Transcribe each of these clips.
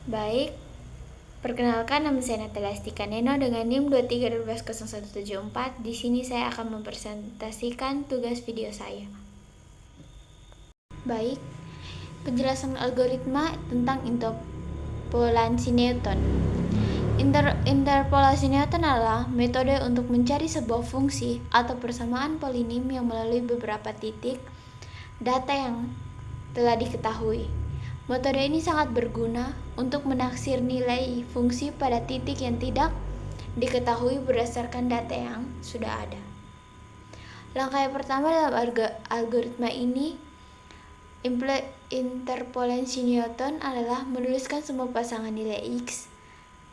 Baik, perkenalkan nama saya Natalia Astika Neno dengan NIM 23120174. Di sini saya akan mempresentasikan tugas video saya. Baik, penjelasan algoritma tentang interpolasi Newton. Interpolasi Newton adalah metode untuk mencari sebuah fungsi atau persamaan polinom yang melalui beberapa titik data yang telah diketahui. Metode ini sangat berguna untuk menaksir nilai fungsi pada titik yang tidak diketahui berdasarkan data yang sudah ada. Langkah yang pertama dalam algoritma ini, interpolasi Newton adalah menuliskan semua pasangan nilai X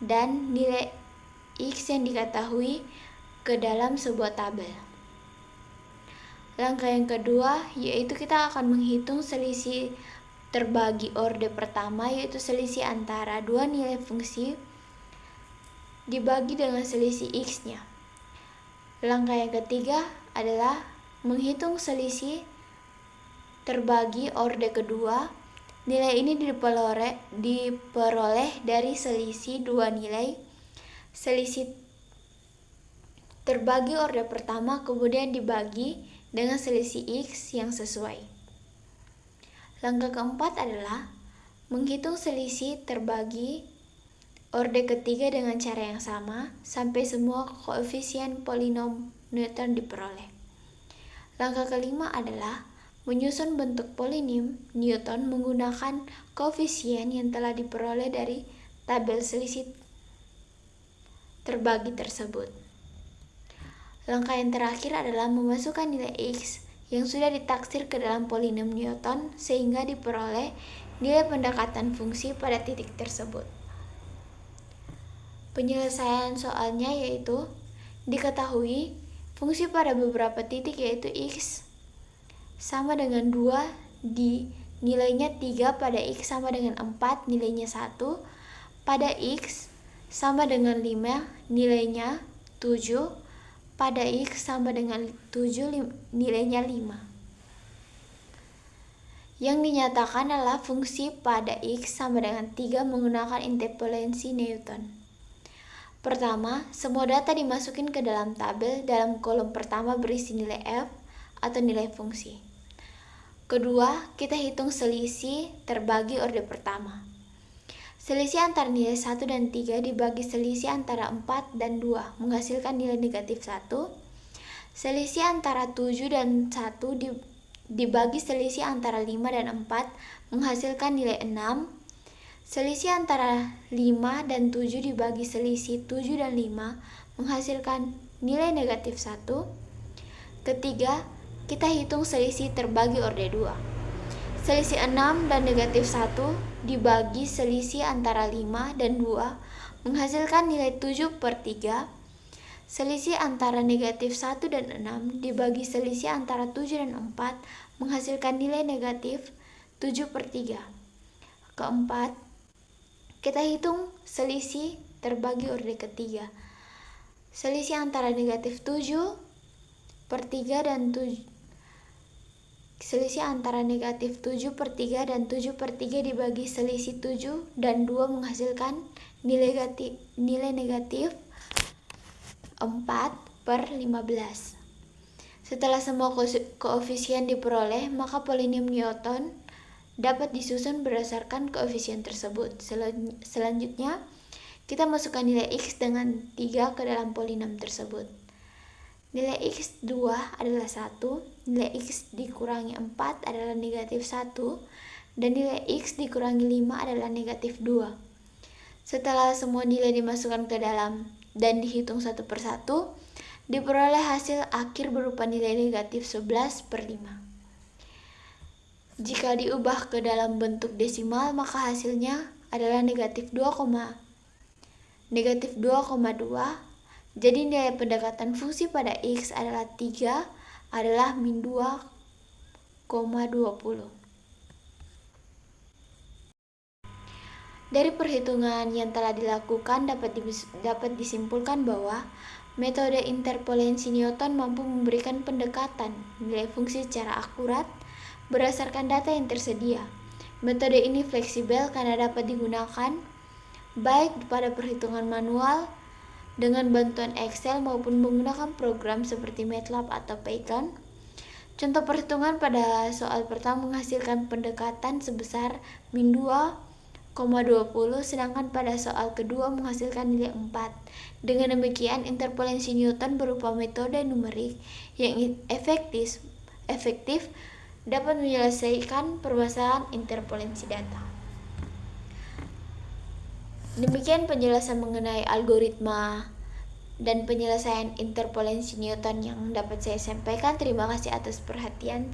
dan nilai X yang diketahui ke dalam sebuah tabel. Langkah yang kedua yaitu kita akan menghitung selisih terbagi orde pertama, yaitu selisih antara dua nilai fungsi dibagi dengan selisih X-nya. Langkah yang ketiga adalah menghitung selisih terbagi orde kedua. Nilai ini diperoleh dari selisih dua nilai selisih terbagi orde pertama kemudian dibagi dengan selisih X yang sesuai. Langkah keempat adalah menghitung selisih terbagi orde ketiga dengan cara yang sama sampai semua koefisien polinom Newton diperoleh. Langkah kelima adalah menyusun bentuk polinom Newton menggunakan koefisien yang telah diperoleh dari tabel selisih terbagi tersebut. Langkah yang terakhir adalah memasukkan nilai X yang sudah ditaksir ke dalam polinom Newton sehingga diperoleh nilai pendekatan fungsi pada titik tersebut. Penyelesaian soalnya yaitu diketahui fungsi pada beberapa titik yaitu X sama dengan 2 di nilainya 3, pada X sama dengan 4 nilainya 1, pada X sama dengan 5 nilainya 7, pada X sama dengan 7 nilainya 5. Yang dinyatakan adalah fungsi pada X sama dengan 3 menggunakan interpolasi Newton. Pertama, semua data dimasukin ke dalam tabel. Dalam kolom pertama berisi nilai F atau nilai fungsi. Kedua, kita hitung selisih terbagi orde pertama. Selisih antara nilai 1 dan 3 dibagi selisih antara 4 dan 2 menghasilkan nilai negatif 1. Selisih antara 7 dan 1 dibagi selisih antara 5 dan 4 menghasilkan nilai 6. Selisih antara 5 dan 7 dibagi selisih 7 dan 5 menghasilkan nilai negatif 1. Ketiga, kita hitung selisih terbagi orde 2. Selisih 6 dan negatif 1 dibagi selisih antara 5 dan 2 menghasilkan nilai 7/3. Selisih antara negatif 1 dan 6 dibagi selisih antara 7 dan 4 menghasilkan nilai negatif 7/3. Keempat, kita hitung selisih terbagi orde ketiga. Selisih antara negatif 7/3 dan 7 Selisih antara negatif 7/3 dan 7/3 dibagi selisih 7 dan 2 menghasilkan nilai negatif 4/15. Setelah semua koefisien diperoleh, maka polinom Newton dapat disusun berdasarkan koefisien tersebut. Selanjutnya, kita masukkan nilai X dengan 3 ke dalam polinom tersebut. Nilai X2 adalah 1, nilai X dikurangi 4 adalah negatif 1, dan nilai X dikurangi 5 /-adalah negatif 2. Setelah semua nilai dimasukkan ke dalam dan dihitung satu persatu, diperoleh hasil akhir berupa nilai negatif 11/5. Jika diubah ke dalam bentuk desimal, maka hasilnya adalah negatif 2,2. Jadi nilai pendekatan fungsi pada X adalah 3 adalah min 2,20. Dari perhitungan yang telah dilakukan dapat disimpulkan bahwa metode interpolasi Newton mampu memberikan pendekatan nilai fungsi secara akurat berdasarkan data yang tersedia. Metode ini fleksibel karena dapat digunakan baik pada perhitungan manual dengan bantuan Excel maupun menggunakan program seperti MATLAB atau Python. Contoh perhitungan pada soal pertama menghasilkan pendekatan sebesar min 2,20, sedangkan pada soal kedua menghasilkan nilai 4. Dengan demikian, interpolensi Newton berupa metode numerik yang efektif dapat menyelesaikan permasalahan interpolensi data. Demikian penjelasan mengenai algoritma dan penyelesaian interpolensi Newton yang dapat saya sampaikan. Terima kasih atas perhatian.